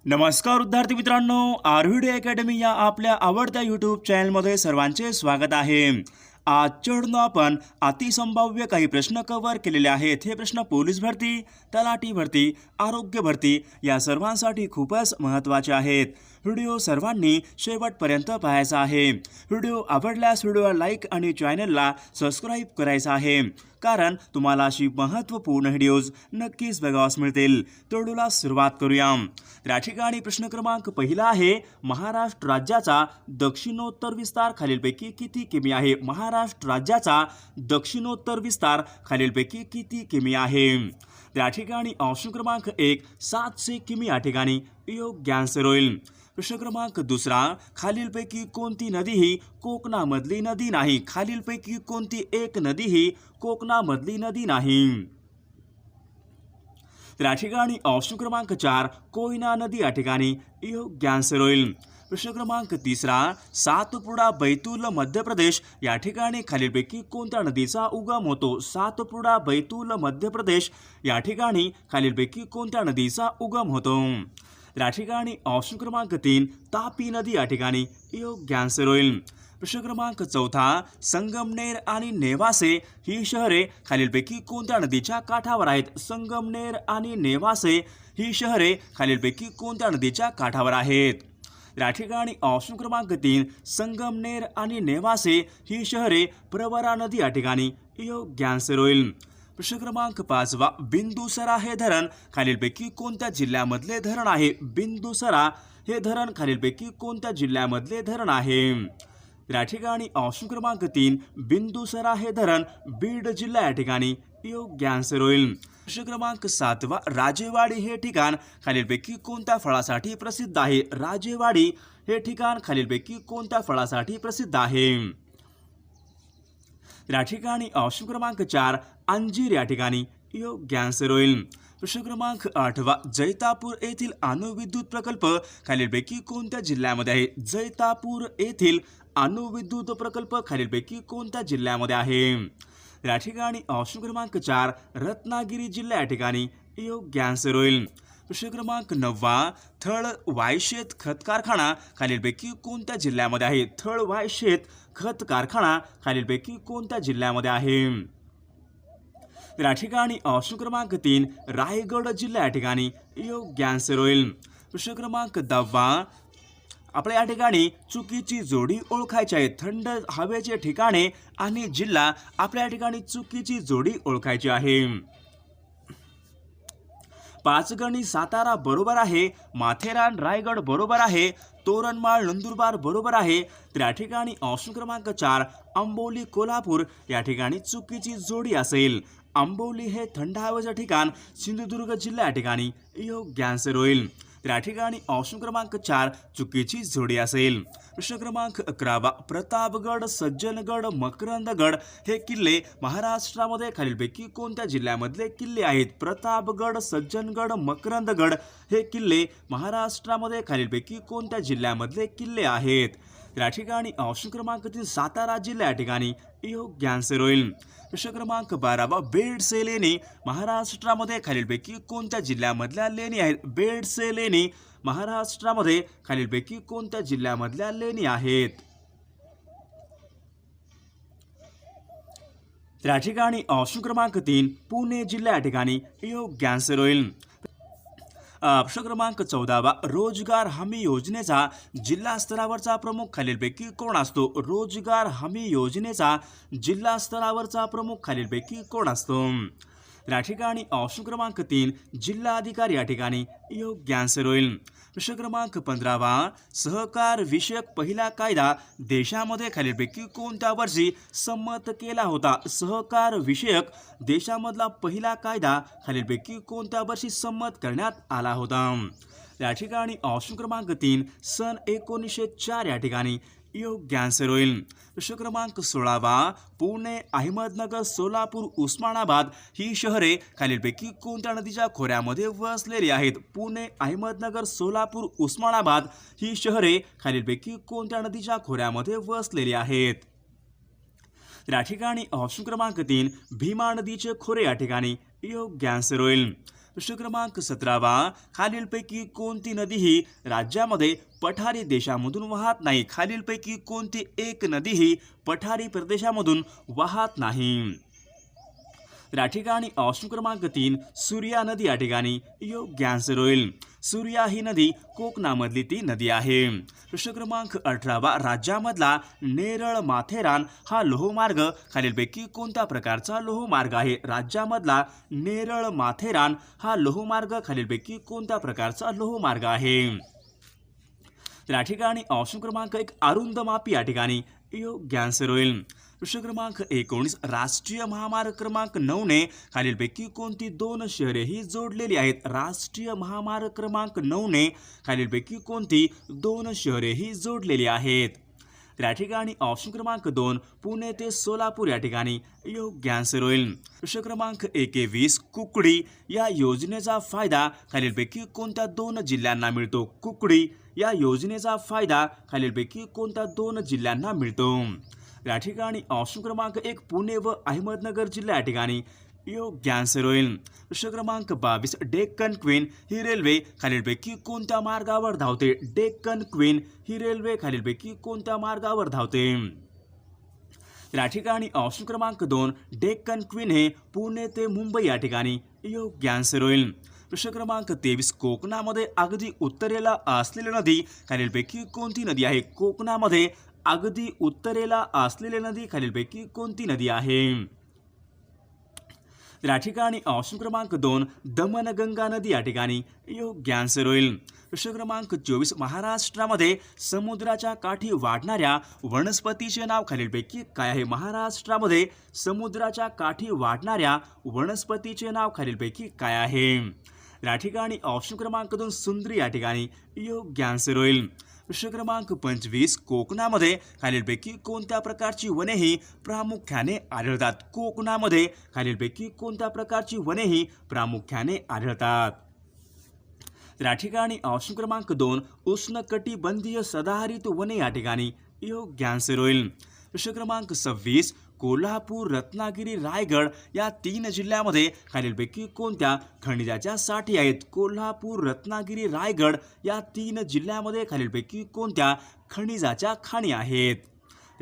नमस्कार विद्यार्थी मित्रांनो, आरव्हीडी अकॅडमी या आपल्या आवडत्या यूट्यूब चॅनलमध्ये सर्वांचे स्वागत आहे। आजच्या आपण अतिसंभाव्य काही प्रश्न कव्हर केलेले आहेत। हे प्रश्न पोलीस भरती, तलाठी भरती, आरोग्य भरती या सर्वांसाठी खूपच महत्त्वाचे आहेत। व्हिडिओ सर्वांनी शेवटपर्यंत पाहायचा आहे। व्हिडिओ आवडल्यास व्हिडिओला लाईक आणि चॅनलला सबस्क्राईब करायचं आहे, कारण तुम्हाला अशी महत्त्वपूर्ण व्हिडिओज नक्कीच बघावास मिळतील। तर व्हिडिओला सुरुवात करूया। या ठिकाणी प्रश्न क्रमांक पहिला आहे, महाराष्ट्र राज्याचा दक्षिणोत्तर विस्तार खालीलपैकी किती किमी आहे? महाराष्ट्र राज्याचा दक्षिणोत्तर विस्तार खालीलपैकी किती किमी आहे? या ठिकाणी ऑप्शन क्रमांक 1 700 किमी या ठिकाणी योग्य आन्सर होईल। प्रश्न क्रमांक दुसरा, खालीलपैकी कोणती नदी ही कोकणामधली नदी नाही? खालीलपैकी कोणती एक नदी ही कोकणामधली नदी नाही? या ठिकाणी ऑप्शन क्रमांक 4 कोयना नदी या ठिकाणी योग्य आन्सर होईल। प्रश्न क्रमांक तिसरा, सातपुडा बैतूल मध्य प्रदेश या ठिकाणी खालीलपैकी कोणत्या नदीचा उगम होतो? सातपुडा बैतूल मध्य प्रदेश या ठिकाणी खालीलपैकी कोणत्या नदीचा उगम होतो? या ठिकाणी ऑप्शन क्रमांक 3 तापी नदी या ठिकाणी योग्य आन्सर होईल। प्रश्न क्रमांक चौथा, संगमनेर आणि नेवासे ही शहरे खालीलपैकी कोणत्या नदीच्या काठावर आहेत? संगमनेर आणि नेवासे ही शहरे खालीलपैकी कोणत्या नदीच्या काठावर आहेत? या ठिकाणी ऑप्शन क्रमांक 3 संगमनेर आणि नेवासे ही शहरे प्रवरा नदी या ठिकाणी योग्य आन्सर होईल। प्रश्न क्रमांक 5 बिंदुसरा हे धरण खालीलपैकी कोणत्या जिल्ह्यामधले धरण आहे? बिंदुसरा हे धरण खालीलपैकी कोणत्या जिल्ह्यामधले धरण आहे? या ठिकाणी ऑप्शन क्रमांक 3 बिंदुसरा हे धरण बीड जिल्हा या ठिकाणी योग्य आन्सर होईल। प्रश्न क्रमांक 7 राजेवाडी हे ठिकाण खालीलपैकी कोणत्या फळासाठी प्रसिद्ध आहे? राजेवाडी हे ठिकाण खालीलपैकी कोणत्या फळासाठी प्रसिद्ध आहे? या ठिकाणी ऑप्शन क्रमांक 4 अंजीर या ठिकाणी योग्य आन्सर होईल। प्रश्न क्रमांक 8 जैतापूर येथील अणुविद्युत प्रकल्प खालीलपैकी कोणत्या जिल्ह्यामध्ये आहे? जैतापूर येथील अणुविद्युत प्रकल्प खालीलपैकी कोणत्या जिल्ह्यामध्ये आहे? या ठिकाणी ऑप्शन क्रमांक 4 रत्नागिरी जिल्हा या ठिकाणी योग्य आन्सर होईल। प्रश्न क्रमांक 9 थळ वायशेत खत कारखाना खालीलपैकी कोणत्या जिल्ह्यामध्ये आहे? थळ वायशेत खत कारखाना खालीलपैकी कोणत्या जिल्ह्यामध्ये आहे? या ठिकाणी ऑप्शन क्रमांक 3 रायगड जिल्हा या ठिकाणी योग्य आन्सर होईल। प्रश्न क्रमांक 10 आपल्या या ठिकाणी चुकीची जोडी ओळखायची आहे। थंड हवेचे ठिकाणे आणि जिल्हा आपल्या या ठिकाणी चुकीची जोडी ओळखायची आहे। पाचगणी सातारा बरोबर आहे, माथेरान रायगड बरोबर आहे, तोरणमाळ नंदुरबार बरोबर आहे। तर या ठिकाणी ऑप्शन क्रमांक 4 अंबोली कोल्हापूर या ठिकाणी चुकीची जोडी असेल। अंबोली हे थंड हवेचे ठिकाण सिंधुदुर्ग जिल्हा या ठिकाणी योग्य आन्सर होईल। तर या ठिकाणी ऑप्शन क्रमांक 4 चुकीची जोडी असेल। प्रश्न क्रमांक 11 प्रतापगड, सज्जनगड, मकरंदगड हे किल्ले महाराष्ट्रामध्ये खालीलपैकी कोणत्या जिल्ह्यामधले किल्ले आहेत? प्रतापगड, सज्जनगड, मकरंदगड हे किल्ले महाराष्ट्रामध्ये खालीलपैकी कोणत्या जिल्ह्यामधले किल्ले आहेत? या ठिकाणी ऑप्शन क्रमांक 3 सातारा जिल्हा या ठिकाणी योग्य आन्सर होईल। प्रश्न क्रमांक 12 बेडसे लेणी महाराष्ट्रामध्ये खालीलपैकी कोणत्या जिल्ह्यामधल्या लेणी आहेत? बेडसे लेणी महाराष्ट्रामध्ये खालीलपैकी कोणत्या जिल्ह्यामधल्या लेणी आहेत? या ठिकाणी ऑप्शन क्रमांक 3 पुणे जिल्हा या ठिकाणी योग्य आन्सर होईल। प्रश्न क्रमांक 14 रोजगार हमी योजनेचा जिल्हा स्तरावरचा प्रमुख खालीलपैकी कोण असतो? रोजगार हमी योजनेचा जिल्हा स्तरावरचा प्रमुख खालीलपैकी कोण असतो? या ठिकाणी ऑप्शन क्रमांक 3 जिल्हाधिकारी या ठिकाणी योग्य आन्सर होईल। प्रश्न क्रमांक 15 सहकार विषयक पहिला कायदा देशामध्ये खालीलपैकी कोणत्या वर्षी संमत केला होता? सहकार विषयक देशामधला पहिला कायदा खालीलपैकी कोणत्या वर्षी संमत करण्यात आला होता? या ठिकाणी ऑप्शन क्रमांक 3 सन 1904 या ठिकाणी योग्य आन्सर होईल। प्रश्न क्रमांक 16 पुणे, अहमदनगर, सोलापूर, उस्मानाबाद ही शहरे खालीलपैकी कोणत्या नदीच्या खोऱ्यामध्ये वसलेली आहेत? पुणे, अहमदनगर, सोलापूर, उस्मानाबाद ही शहरे खालीलपैकी कोणत्या नदीच्या खोऱ्यामध्ये वसलेली आहेत? या ठिकाणी ऑप्शन क्रमांक 3 भीमा नदीचे खोरे या ठिकाणी योग्य आन्सर होईल। प्रश्न क्रमांक 17 खालीलपैकी कोणती नदी ही राज्यामध्ये पठारी देशामधून वाहत नाही? खालीलपैकी कोणती एक नदी ही पठारी प्रदेशामधून वाहत नाही? या ठिकाणी ऑप्शन क्रमांक 3 सूर्या नदी या ठिकाणी योग्य आन्सर होईल. सूर्या ही नदी कोकणामधली ती नदी आहे. प्रश्न क्रमांक 18 राज्यामधला नेरळ माथेरान हा लोहमार्ग खालीलपैकी कोणत्या प्रकारचा लोहमार्ग आहे? राज्यामधला नेरळ माथेरान हा लोहमार्ग खालीलपैकी कोणत्या प्रकारचा लोहमार्ग आहे? या ठिकाणी ऑप्शन क्रमांक 1 अरुंद मापी या ठिकाणी योग्य आन्सर होईल. प्रश्न क्रमांक 19 राष्ट्रीय महामार्ग क्रमांक 9 ने खालीलपैकी कोणती दोन शहरे ही जोडलेली आहेत? राष्ट्रीय महामार्ग क्रमांक 9 ने खालीलपैकी कोणती दोन शहरे ही जोडलेली आहेत? या ठिकाणी ऑप्शन क्रमांक 2 पुणे ते सोलापूर या ठिकाणी योग्य आन्सर होईल. प्रश्न क्रमांक 21 कुकडी या योजनेचा फायदा खालीलपैकी कोणत्या दोन जिल्ह्यांना मिळतो? कुकडी या योजनेचा फायदा खालीलपैकी कोणत्या दोन जिल्ह्यांना मिळतो? या ठिकाणी ऑप्शन क्रमांक 1 पुणे व अहमदनगर जिल्हा या ठिकाणी योग्य आन्सर होईल. प्रश्न क्रमांक 22 डेक्कन क्वीन ही रेल्वे खालीलपैकी कोणत्या मार्गावर धावते? डेक्कन क्वीन ही रेल्वे खालीलपैकी कोणत्या मार्गावर धावते? या ठिकाणी ऑप्शन क्रमांक 2 डेक्कन क्वीन हे पुणे ते मुंबई या ठिकाणी योग्य आन्सर होईल. प्रश्न क्रमांक 23 कोकणामध्ये अगदी उत्तरेला असलेली नदी खालीलपैकी कोणती नदी आहे? कोकणामध्ये अगदी उत्तरेला असलेली नदी खालीलपैकी कोणती नदी आहे? या ठिकाणी ऑप्शन क्रमांक 2 दमनगंगा नदी या ठिकाणी योग्य आन्सर होईल. प्रश्न क्रमांक 24 महाराष्ट्रामध्ये समुद्राच्या काठी वाढणाऱ्या वनस्पतीचे नाव खालीलपैकी काय आहे? महाराष्ट्रामध्ये समुद्राच्या काठी वाढणाऱ्या वनस्पतीचे नाव खालीलपैकी काय आहे? या ठिकाणी ऑप्शन क्रमांक 2 सुंदरी या ठिकाणी योग्य आन्सर होईल. प्रश्न क्रमांक 25 कोकणामध्ये खालीलपैकी कोणत्या प्रकारची वने ही प्रामुख्याने आढळतात? कोकणामध्ये खालीलपैकी कोणत्या प्रकारची वने ही प्रामुख्याने आढळतात? या ठिकाणी ऑप्शन क्रमांक 2 उष्णकटिबंधीय सदाहरित वने या ठिकाणी योग्य आन्सर होईल. प्रश्न क्रमांक 26 कोल्हापूर रत्नागिरी रायगड या 3 जिल्ह्यामध्ये खालीलपैकी कोणत्या खनिजाच्या साठी आहेत? कोल्हापूर रत्नागिरी रायगड या 3 जिल्ह्यामध्ये खालीलपैकी कोणत्या खनिजाच्या खाणी आहेत?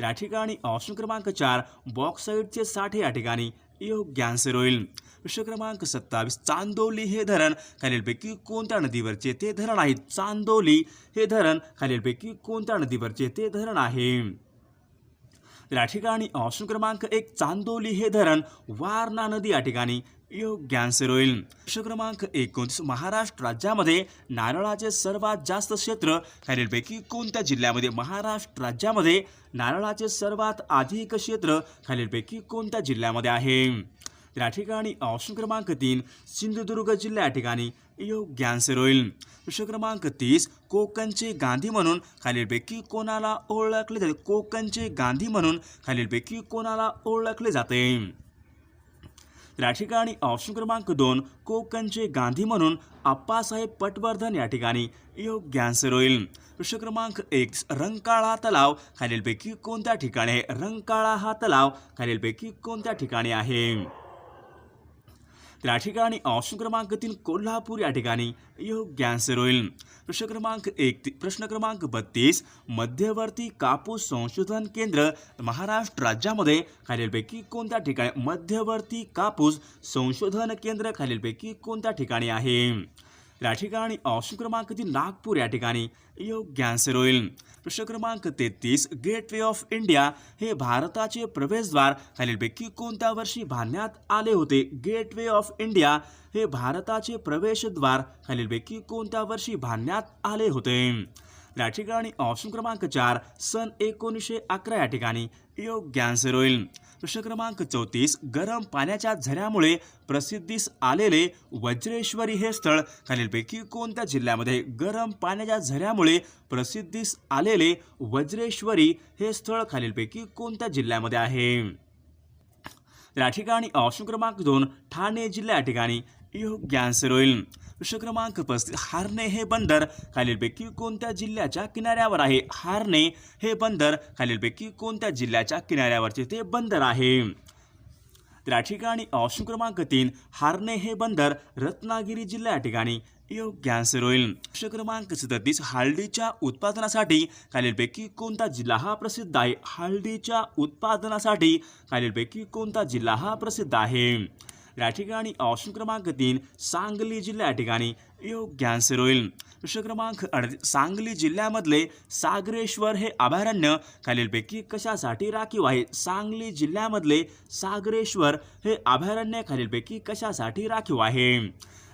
या ठिकाणी ऑप्शन क्रमांक 4 बॉक्साईटचे साठे या ठिकाणी योग्य आन्सर होईल. प्रश्न क्रमांक 27 चांदोली हे धरण खालीलपैकी कोणत्या नदीवरचे ते धरण आहे? चांदोली हे धरण खालीलपैकी कोणत्या नदीवरचे ते धरण आहे? या ठिकाणी ऑप्शन क्रमांक 1 चांदोली हे धरण वारणा नदी या ठिकाणी योग्य आन्सर होईल. प्रश्न क्रमांक 29 महाराष्ट्र राज्यामध्ये नारळाचे सर्वात जास्त क्षेत्र खालीलपैकी कोणत्या जिल्ह्यामध्ये? महाराष्ट्र राज्यामध्ये नारळाचे सर्वात अधिक क्षेत्र खालीलपैकी कोणत्या जिल्ह्यामध्ये आहे? या ठिकाणी ऑप्शन क्रमांक 3 सिंधुदुर्ग जिल्हा या ठिकाणी योग्य आन्सर होईल. प्रश्न क्रमांक 30 कोकणचे गांधी म्हणून खालीलपैकी कोणाला ओळखले जाते? कोकणचे गांधी म्हणून खालीलपैकी कोणाला ओळखले जाते? या ठिकाणी ऑप्शन क्रमांक 2 कोकणचे गांधी म्हणून आप्पासाहेब पटवर्धन या ठिकाणी योग्य आन्सर होईल. प्रश्न क्रमांक 1 रंकाळा तलाव खालीलपैकी कोणत्या ठिकाणी आहे? रंकाळा हा तलाव खालीलपैकी कोणत्या ठिकाणी आहे? या ठिकाणी ऑप्शन क्रमांक 3 कोल्हापूर या ठिकाणी योग्य आन्सर होईल. प्रश्न क्रमांक 32 मध्यवर्ती कापूस संशोधन केंद्र महाराष्ट्र राज्यामध्ये खालीलपैकी कोणत्या ठिकाणी? मध्यवर्ती कापूस संशोधन केंद्र खालीलपैकी कोणत्या ठिकाणी आहे? या ठिकाणी ऑप्शन क्रमांक 3 नागपूर या ठिकाणी योग्य आन्सर होईल. प्रश्न क्रमांक 33 गेटवे ऑफ इंडिया हे भारताचे प्रवेशद्वार खालीलपैकी कोणत्या वर्षी बांधण्यात आले होते? गेटवे ऑफ इंडिया हे भारताचे प्रवेशद्वार खालीलपैकी कोणत्या वर्षी बांधण्यात आले होते? या ठिकाणी ऑप्शन क्रमांक 4 सन 1911 या ठिकाणी योग्य आन्सर होईल. प्रश्न क्रमांक 34 गरम पाण्याच्या झऱ्यामुळे प्रसिद्धीस आलेले वज्रेश्वरी हे स्थळ खालीलपैकी कोणत्या जिल्ह्यामध्ये? गरम पाण्याच्या झऱ्यामुळे प्रसिद्धीस आलेले वज्रेश्वरी हे स्थळ खालीलपैकी कोणत्या जिल्ह्यामध्ये आहे? या ठिकाणी ऑप्शन क्रमांक 2 ठाणे जिल्हा या ठिकाणी योग्य आन्सर होईल. प्रश्न क्रमांक 35 हार्ने हे बंदर खालीलपैकी कोणत्या जिल्ह्याच्या किनाऱ्यावर आहे? हार्ने हे बंदर खालीलपैकी कोणत्या जिल्ह्याच्या किनाऱ्यावरचे ते बंदर आहे? त्या ठिकाणी ऑप्शन क्रमांक 3 हार्ने हे बंदर रत्नागिरी जिल्हा या ठिकाणी योग्य आन्सर होईल. प्रश्न क्रमांक 37 हळदीच्या उत्पादनासाठी खालीलपैकी कोणता जिल्हा हा प्रसिद्ध आहे? हळदीच्या उत्पादनासाठी खालीलपैकी कोणता जिल्हा हा प्रसिद्ध आहे? या ठिकाणी ऑप्शन क्रमांक 3 सांगली जिल्हा या ठिकाणी योग्य आन्सर होईल. प्रश्न क्रमांक 38 सांगली जिल्ह्यामधले सागरेश्वर हे अभयारण्य खालीलपैकी कशासाठी राखीव आहे? सांगली जिल्ह्यामधले सागरेश्वर हे अभयारण्य खालीलपैकी कशासाठी राखीव आहे?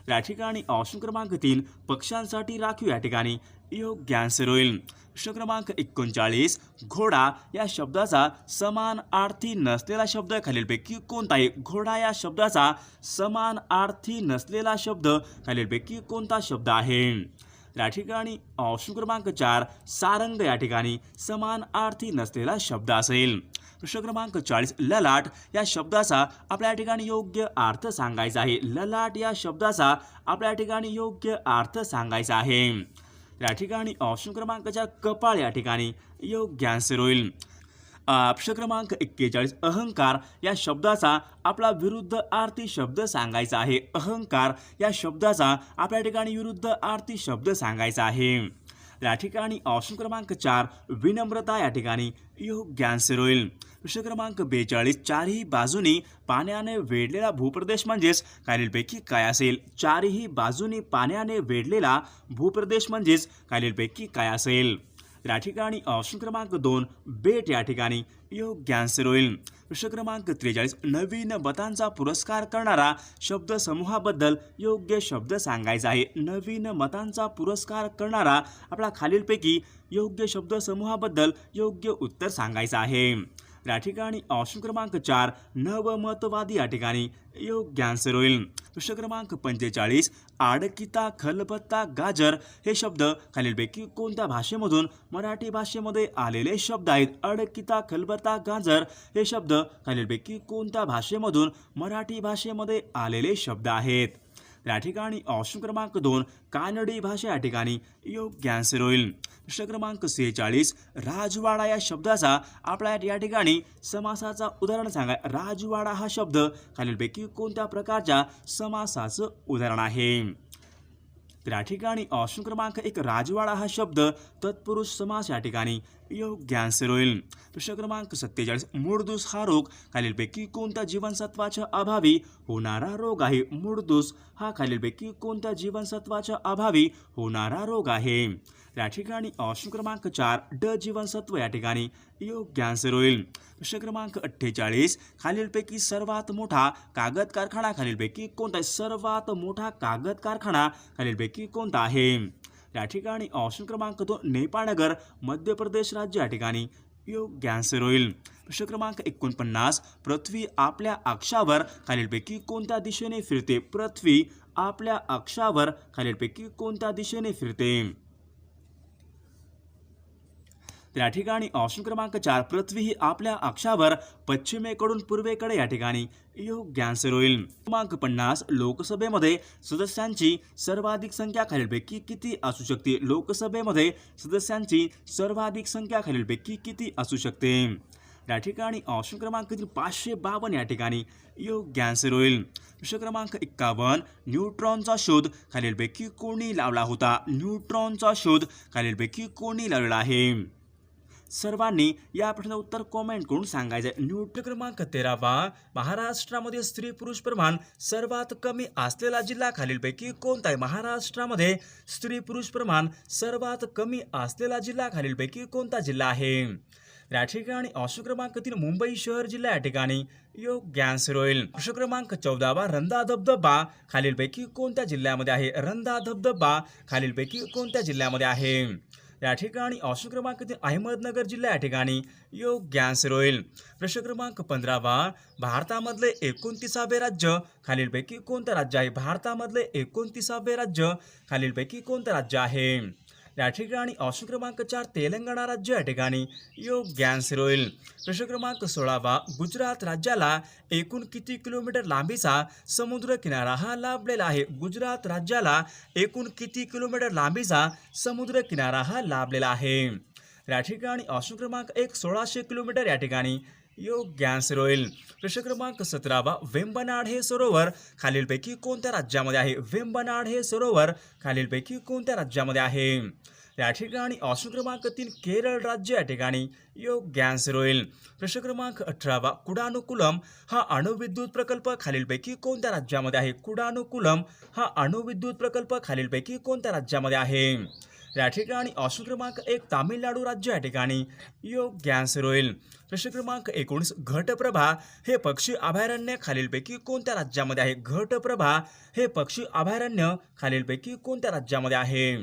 या ठिकाणी ऑप्शन क्रमांक 3 पक्ष्यांसाठी राखीव या ठिकाणी योग्य आन्सर होईल. प्रश्न क्रमांक 39 घोडा या शब्दाचा समानार्थी नसलेला शब्द खालीलपैकी कोणता आहे? घोडा या शब्दाचा समानार्थी नसलेला शब्द खालीलपैकी कोणता शब्द आहे? या ठिकाणी ऑप्शन क्रमांक 4 सारंग या ठिकाणी समानार्थी नसलेला शब्द असेल. प्रश्न क्रमांक 40 ललाट या शब्दाचा आपल्या ठिकाणी योग्य अर्थ सांगायचा आहे. ललाट या शब्दाचा आपल्या ठिकाणी योग्य अर्थ सांगायचा आहे. या ठिकाणी ऑप्शन क्रमांक 4 कपाळ या ठिकाणी योग्य आन्सर होईल. प्रश्न क्रमांक 41 अहंकार या शब्दाचा आपला विरुद्ध अर्थी शब्द सांगायचा आहे. अहंकार या शब्दाचा आपल्या ठिकाणी विरुद्ध अर्थी शब्द सांगायचा आहे. या ठिकाणी ऑप्शन क्रमांक 4 विनम्रता या ठिकाणी योग्य आन्सर होईल. प्रश्न क्रमांक 42 चारही बाजूनी पाण्याने वेढलेला भूप्रदेश म्हणजेच खालीलपैकी काय असेल? चारही बाजूनी पाण्याने वेढलेला भूप्रदेश म्हणजेच खालीलपैकी काय असेल? या ठिकाणी ऑप्शन क्रमांक 2 बेट या ठिकाणी योग्य आन्सर होईल. प्रश्न क्रमांक 43 नवीन मतांचा पुरस्कार करणारा शब्द समूहाबद्दल योग्य शब्द सांगायचा आहे. नवीन मतांचा पुरस्कार करणारा आपला खालीलपैकी योग्य शब्द समूहाबद्दल योग्य उत्तर सांगायचं आहे. या ठिकाणी ऑप्शन क्रमांक 4 नवमतवादी या ठिकाणी योग्य आन्सर होईल. प्रश्न क्रमांक 45 आडकिता खलबत्ता गाजर हे शब्द खालीलपैकी कोणत्या भाषेमधून मराठी भाषेमध्ये आलेले शब्द आहेत? आडकिता खलबत्ता गाजर हे शब्द खालीलपैकी कोणत्या भाषेमधून मराठी भाषेमध्ये आलेले शब्द आहेत? या ठिकाणी ऑप्शन क्रमांक 2 कानडी भाषा या ठिकाणी योग्य आन्सर होईल. प्रश्न क्रमांक 46 राजवाडा या शब्दाचा आपल्या या ठिकाणी समासाचा उदाहरण सांगा. राजवाडा हा शब्द खालीलपैकी कोणत्या प्रकारच्या समासाचं उदाहरण आहे? या ठिकाणी ऑप्शन क्रमांक 1 राजवाडा हा शब्द तत्पुरुष समास या ठिकाणी योग्य आन्सर होईल. प्रश्न क्रमांक 47 मूळदूस हा रोग खालीलपैकी कोणत्या जीवनसत्वाच्या अभावी होणारा रोग आहे? मूळदूस हा खालीलपैकी कोणत्या जीवनसत्वाच्या अभावी होणारा रोग आहे? या ठिकाणी ऑप्शन क्रमांक 4 ड जीवनसत्व या ठिकाणी योग्य आन्सर होईल. प्रश्न क्रमांक 48 खालीलपैकी सर्वात मोठा कागद कारखाना खालीलपैकी कोणता आहे? सर्वात मोठा कागद कारखाना खालीलपैकी कोणता आहे? या ठिकाणी ऑप्शन क्रमांक 2 नेपाळनगर मध्य प्रदेश राज्य या ठिकाणी योग्य आन्सर होईल. प्रश्न क्रमांक 49 पृथ्वी आपल्या अक्षावर खालीलपैकी कोणत्या दिशेने फिरते? पृथ्वी आपल्या अक्षावर खालीलपैकी कोणत्या दिशेने फिरते? त्या ठिकाणी ऑप्शन क्रमांक 4 पृथ्वी ही आपल्या अक्षावर पश्चिमेकडून पूर्वेकडे या ठिकाणी योग्य आन्सर होईल. क्रमांक 50 लोकसभेमध्ये सदस्यांची सर्वाधिक संख्या खालीलपैकी किती असू शकते? लोकसभेमध्ये सदस्यांची सर्वाधिक संख्या खालीलपैकी किती असू शकते? या ठिकाणी ऑप्शन क्रमांक 552 या ठिकाणी योग्य आन्सर होईल. प्रश्न क्रमांक 51 न्यूट्रॉनचा शोध खालीलपैकी कोणी लावला होता? न्यूट्रॉनचा शोध खालीलपैकी कोणी लावलेला आहे? सर्वांनी या प्रश्नाचं उत्तर कॉमेंट करून सांगायचं आहे. न्यूट्रॉन क्रमांक 13 महाराष्ट्रामध्ये स्त्री पुरुष प्रमाण सर्वात कमी असलेला जिल्हा खालीलपैकी कोणता आहे? महाराष्ट्रामध्ये स्त्री पुरुष प्रमाण सर्वात कमी असलेला जिल्हा खालीलपैकी कोणता जिल्हा आहे? या ठिकाणी ऑप्शन क्रमांक 3 मुंबई शहर जिल्हा या ठिकाणी योग्य आन्सर होईल. प्रश्न क्रमांक 14 रंधा धबधबा खालीलपैकी कोणत्या जिल्ह्यामध्ये आहे? रंधा धबधबा खालीलपैकी कोणत्या जिल्ह्यामध्ये आहे? या ठिकाणी ऑप्शन क्रमांक 3 अहमदनगर जिल्हा या ठिकाणी योग्य आन्सर होईल. प्रश्न क्रमांक 15 भारतामधले 29वे राज्य खालीलपैकी कोणतं राज्य आहे? भारतामधले 29वे राज्य खालीलपैकी कोणतं राज्य आहे? या ठिकाणी ऑप्शन क्रमांक 4 तेलंगणा राज्य या ठिकाणी योग्य आन्सर होईल. प्रश्न क्रमांक 16 गुजरात राज्याला एकूण किती किलोमीटर लांबीचा समुद्र किनारा हा लाभलेला आहे? गुजरात राज्याला एकूण किती किलोमीटर लांबीचा समुद्र किनारा हा लाभलेला आहे? या ठिकाणी ऑप्शन क्रमांक 1 1600 किलोमीटर या ठिकाणी योग्य आन्सर होईल. प्रश्न क्रमांक 17 वेंबनाड हे सरोवर खालीलपैकी कोणत्या राज्यामध्ये आहे? वेंबनाड हे सरोवर खालीलपैकी कोणत्या राज्यामध्ये आहे? या ठिकाणी ऑप्शन क्रमांक 3 केरळ राज्य या ठिकाणी योग्य आन्सर होईल. प्रश्न क्रमांक 18 कुडानुकुलम हा अणुविद्युत प्रकल्प खालीलपैकी कोणत्या राज्यामध्ये आहे? कुडानुकुलम हा अणुविद्युत प्रकल्प खालीलपैकी कोणत्या राज्यामध्ये आहे? या ठिकाणी ऑप्शन क्रमांक 1 तामिळनाडू राज्य या ठिकाणी योग्य आन्सर होईल. प्रश्न क्रमांक 19 घटप्रभा हे पक्षी अभयारण्य खालीलपैकी कोणत्या राज्यामध्ये आहे? घटप्रभा हे पक्षी अभयारण्य खालीलपैकी कोणत्या राज्यामध्ये आहे?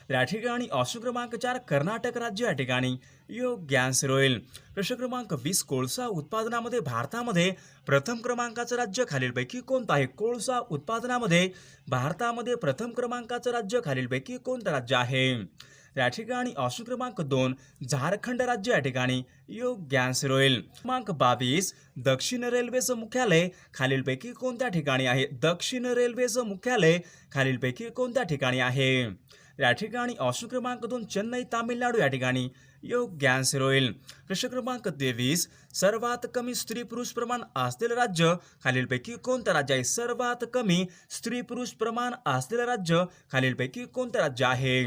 या ठिकाणी ऑप्शन क्रमांक 4 कर्नाटक राज्य या ठिकाणी योग्य आन्सर होईल. प्रश्न क्रमांक 20 कोळसा उत्पादनामध्ये भारतामध्ये प्रथम क्रमांकाचं राज्य खालीलपैकी कोणतं आहे? कोळसा उत्पादनामध्ये भारतामध्ये प्रथम क्रमांकाचं राज्य खालीलपैकी कोणतं राज्य आहे? या ठिकाणी ऑप्शन क्रमांक 2 झारखंड राज्य या ठिकाणी योग्य आन्सर होईल. क्रमांक 22 दक्षिण रेल्वेचं मुख्यालय खालीलपैकी कोणत्या ठिकाणी आहे? दक्षिण रेल्वेचं मुख्यालय खालीलपैकी कोणत्या ठिकाणी आहे? या ठिकाणी ऑप्शन क्रमांक 2 चेन्नई तामिळनाडू या ठिकाणी योग्य आन्सर होईल. प्रश्न क्रमांक 23 सर्वात कमी स्त्री पुरुष प्रमाण असलेलं राज्य खालीलपैकी कोणतं राज्य आहे? सर्वात कमी स्त्री पुरुष प्रमाण असलेलं राज्य खालीलपैकी कोणतं राज्य आहे?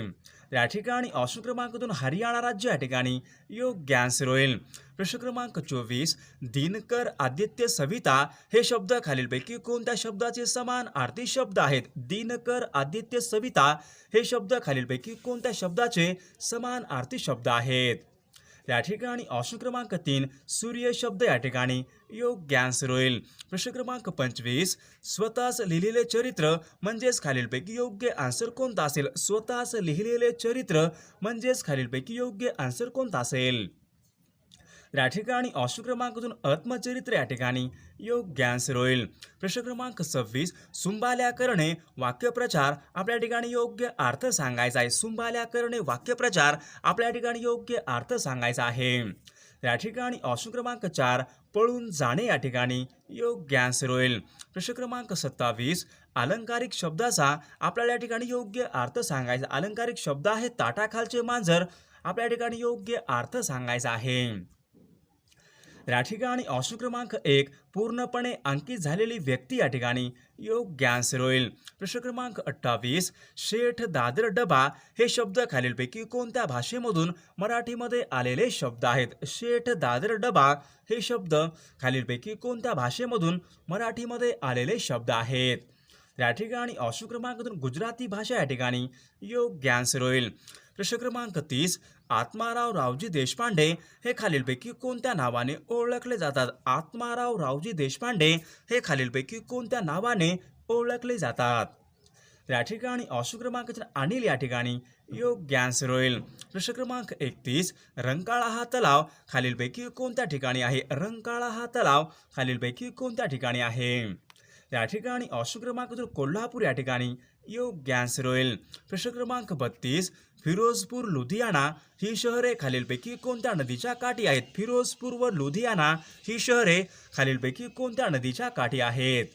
या ठिकाणी ऑप्शन क्रमांक 2 हरियाणा राज्य या ठिकाणी योग्य आन्सर होईल. प्रश्न क्रमांक 24 दिनकर आदित्य सविता हे शब्द खालीलपैकी कोणत्या शब्दाचे समान अर्थी शब्द आहेत? दिनकर आदित्य सविता हे शब्द खालीलपैकी कोणत्या शब्दाचे समान अर्थी शब्द आहेत? या ठिकाणी ऑप्शन क्रमांक 3 सूर्य शब्द या ठिकाणी योग्य आन्सर होईल. प्रश्न क्रमांक 25 स्वतःच लिहिलेले चरित्र म्हणजेच खालीलपैकी योग्य आन्सर कोणता असेल? स्वतःच लिहिलेले चरित्र म्हणजेच खालीलपैकी योग्य आन्सर कोणता असेल? या ठिकाणी ऑप्शन क्रमांक 2 आत्मचरित्र या ठिकाणी योग्य आन्सर होईल. प्रश्न क्रमांक 26 सुंबाल्या करणे वाक्यप्रचार आपल्या ठिकाणी योग्य अर्थ सांगायचा आहे. सुंबाल्या करणे वाक्यप्रचार आपल्या ठिकाणी योग्य अर्थ सांगायचा आहे. या ठिकाणी ऑप्शन क्रमांक 4 पळून जाणे या ठिकाणी योग्य आन्सर होईल. प्रश्न क्रमांक 27 अलंकारिक शब्दाचा आपल्याला या ठिकाणी योग्य अर्थ सांगायचा. अलंकारिक शब्द आहे ताटाखालचे मांजर आपल्या ठिकाणी योग्य अर्थ सांगायचा आहे. या ठिकाणी ऑप्शन क्रमांक 1 पूर्णपणे अंकित झालेली व्यक्ती या ठिकाणी योग्य आन्सर होईल. प्रश्न क्रमांक 28 शेठ दादर डबा हे शब्द खालीलपैकी कोणत्या भाषेमधून मराठीमध्ये आलेले शब्द आहेत? शेठ दादर डबा हे शब्द खालीलपैकी कोणत्या भाषेमधून मराठीमध्ये आलेले शब्द आहेत? या ठिकाणी ऑप्शन क्रमांक 2 गुजराती भाषा या ठिकाणी योग्य आन्सर होईल. प्रश्न क्रमांक 30 आत्माराव रावजी देशपांडे हे खालीलपैकी कोणत्या नावाने ओळखले जातात? आत्माराव रावजी देशपांडे हे खालीलपैकी कोणत्या नावाने ओळखले जातात? या ठिकाणी ऑप्शन क्रमांक 4 अनिल या ठिकाणी योग्य आन्सर होईल. प्रश्न क्रमांक 31 रंकाळा हा तलाव खालीलपैकी कोणत्या ठिकाणी आहे? रंकाळा हा तलाव खालीलपैकी कोणत्या ठिकाणी आहे? या ठिकाणी ऑप्शन क्रमांक 2 कोल्हापूर या ठिकाणी योग्य आन्सर होईल. प्रश्न क्रमांक 32 फिरोजपूर लुधियाना ही शहरे खालीलपैकी कोणत्या नदीच्या काठी आहेत? फिरोजपूर व लुधियाना ही शहरे खालीलपैकी कोणत्या नदीच्या काठी आहेत?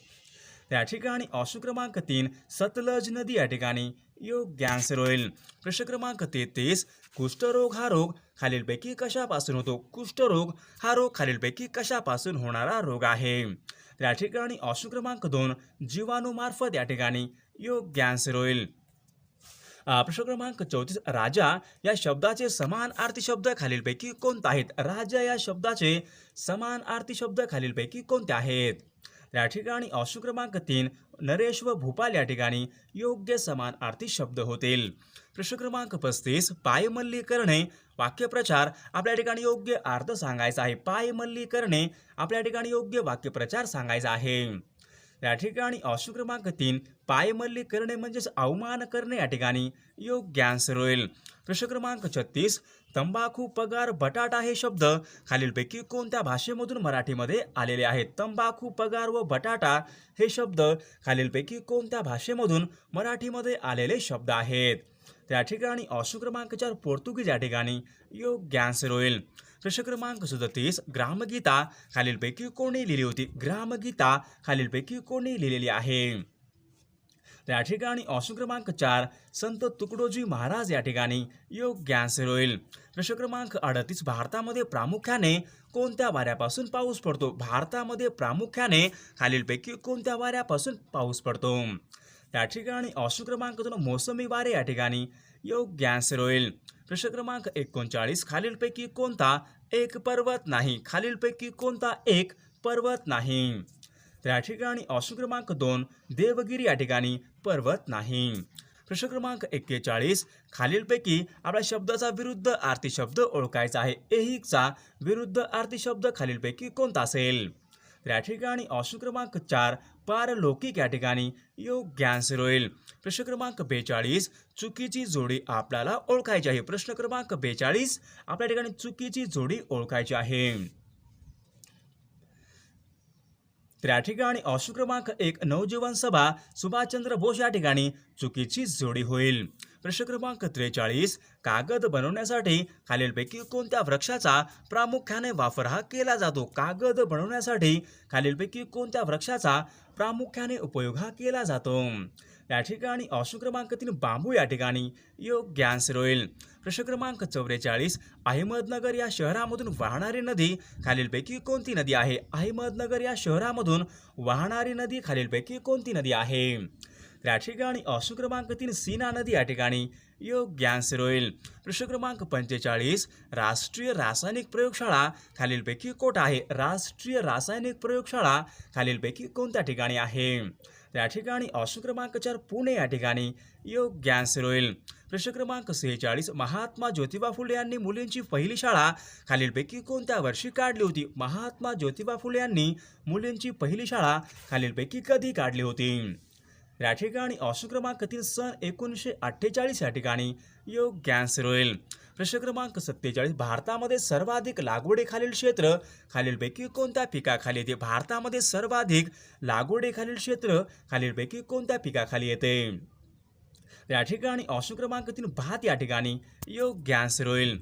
या ठिकाणी ऑप्शन क्रमांक 3 सतलज नदी या ठिकाणी योग्य आन्सर होईल. प्रश्न क्रमांक 33 कुष्ठरोग हा रोग खालीलपैकी कशापासून होतो? कुष्ठरोग हा रोग खालीलपैकी कशापासून होणारा रोग आहे? या ठिकाणी ऑप्शन क्रमांक 2 जीवाणूमार्फत या ठिकाणी योग्य आन्सर होईल. प्रश्न क्रमांक 34 राजा या शब्दाचे समान अर्थी शब्द खालीलपैकी कोणते आहेत? राजा या शब्दाचे समान अर्थी शब्द खालीलपैकी कोणते आहेत? या ठिकाणी ऑप्शन क्रमांक 3 नरेश व भूपाल या ठिकाणी योग्य समान अर्थी शब्द होतील. प्रश्न क्रमांक 35 पायमल्ली करणे वाक्यप्रचार आपल्या ठिकाणी योग्य अर्थ सांगायचा आहे. पायमल्ली करणे आपल्या ठिकाणी योग्य वाक्यप्रचार सांगायचा आहे. या ठिकाणी ऑप्शन क्रमांक 3 पायमल्ली करणे म्हणजेच अवमान करणे या ठिकाणी योग्य आन्सर होईल. प्रश्न क्रमांक 36 तंबाखू पगार बटाटा हे शब्द खालीलपैकी कोणत्या भाषेमधून मराठीमध्ये आलेले आहेत? तंबाखू पगार व बटाटा हे शब्द खालीलपैकी कोणत्या भाषेमधून मराठीमध्ये आलेले शब्द आहेत? त्या ठिकाणी ऑप्शन क्रमांक 4 पोर्तुगीज या ठिकाणी योग्य आन्सर होईल. प्रश्न क्रमांक 37 ग्रामगीता खालीलपैकी कोणी लिहिली होती? ग्रामगीता खालीलपैकी कोणी लिहिलेली आहे? त्या ठिकाणी ऑप्शन क्रमांक 4 संत तुकडोजी महाराज या ठिकाणी योग्य आन्सर होईल. प्रश्न क्रमांक 38 भारतामध्ये प्रामुख्याने कोणत्या वाऱ्यापासून पाऊस पडतो? भारतामध्ये प्रामुख्याने खालीलपैकी कोणत्या वाऱ्यापासून पाऊस पडतो? त्या ठिकाणी ऑप्शन क्रमांक 2 मोसमी वारे या ठिकाणी योग्य आन्सर होईल. प्रश्न क्रमांक 39 खालीलपैकी कोणता एक पर्वत नाही? खालीलपैकी कोणता एक पर्वत नाही? त्या ठिकाणी ऑप्शन क्रमांक 2 देवगिरी या ठिकाणी पर्वत नाही. प्रश्न क्रमांक 41 खालीलपैकी आपल्या शब्दाचा विरुद्ध अर्थी शब्द ओळखायचा आहे. ऐहिकचा विरुद्ध अर्थी शब्द खालीलपैकी कोणता असेल? त्या ठिकाणी ऑप्शन क्रमांक 4 पारलौकिक या ठिकाणी योग्य आन्सर होईल. प्रश्न क्रमांक 42 चुकीची जोडी आपल्याला ओळखायची आहे. प्रश्न क्रमांक 42 आपल्या ठिकाणी चुकीची जोडी ओळखायची आहे. त्या ठिकाणी ऑप्शन क्रमांक 1 नवजीवन सभा सुभाषचंद्र बोस या ठिकाणी चुकीची जोडी होईल. प्रश्न क्रमांक 43 कागद बनवण्यासाठी खालीलपैकी कोणत्या वृक्षाचा प्रामुख्याने वापर हा केला जातो? कागद बनवण्यासाठी खालीलपैकी कोणत्या वृक्षाचा प्रामुख्याने उपयोग हा केला जातो? या ठिकाणी ऑप्शन क्रमांक 3 बांबू या ठिकाणी योग्य आन्सर होईल. प्रश्न क्रमांक 44 अहमदनगर या शहरामधून वाहणारी नदी खालीलपैकी कोणती नदी आहे? अहमदनगर या शहरामधून वाहणारी नदी खालीलपैकी कोणती नदी आहे? त्या ठिकाणी ऑप्शन क्रमांक 3 सीना नदी या ठिकाणी योग्य आन्सर होईल. प्रश्न क्रमांक 45 राष्ट्रीय रासायनिक प्रयोगशाळा खालीलपैकी कोठे आहे? राष्ट्रीय रासायनिक प्रयोगशाळा खालीलपैकी कोणत्या ठिकाणी आहे? त्या ठिकाणी ऑप्शन क्रमांक 4 पुणे या ठिकाणी योग्य आन्सर होईल. प्रश्न क्रमांक 46 महात्मा ज्योतिबा फुले यांनी मुलींची पहिली शाळा खालीलपैकी कोणत्या वर्षी काढली होती? महात्मा ज्योतिबा फुले यांनी मुलींची पहिली शाळा खालीलपैकी कधी काढली होती? या ठिकाणी ऑप्शन क्रमांक 3 सन 1948 या ठिकाणी योग्य आन्सर होईल. प्रश्न क्रमांक 47 भारतामध्ये सर्वाधिक लागवडीखालील क्षेत्र खालीलपैकी कोणत्या पिकाखाली येते? भारतामध्ये सर्वाधिक लागवडीखालील क्षेत्र खालीलपैकी कोणत्या पिकाखाली येते? या ठिकाणी ऑप्शन क्रमांक 3 भात या ठिकाणी योग्य आन्सर होईल.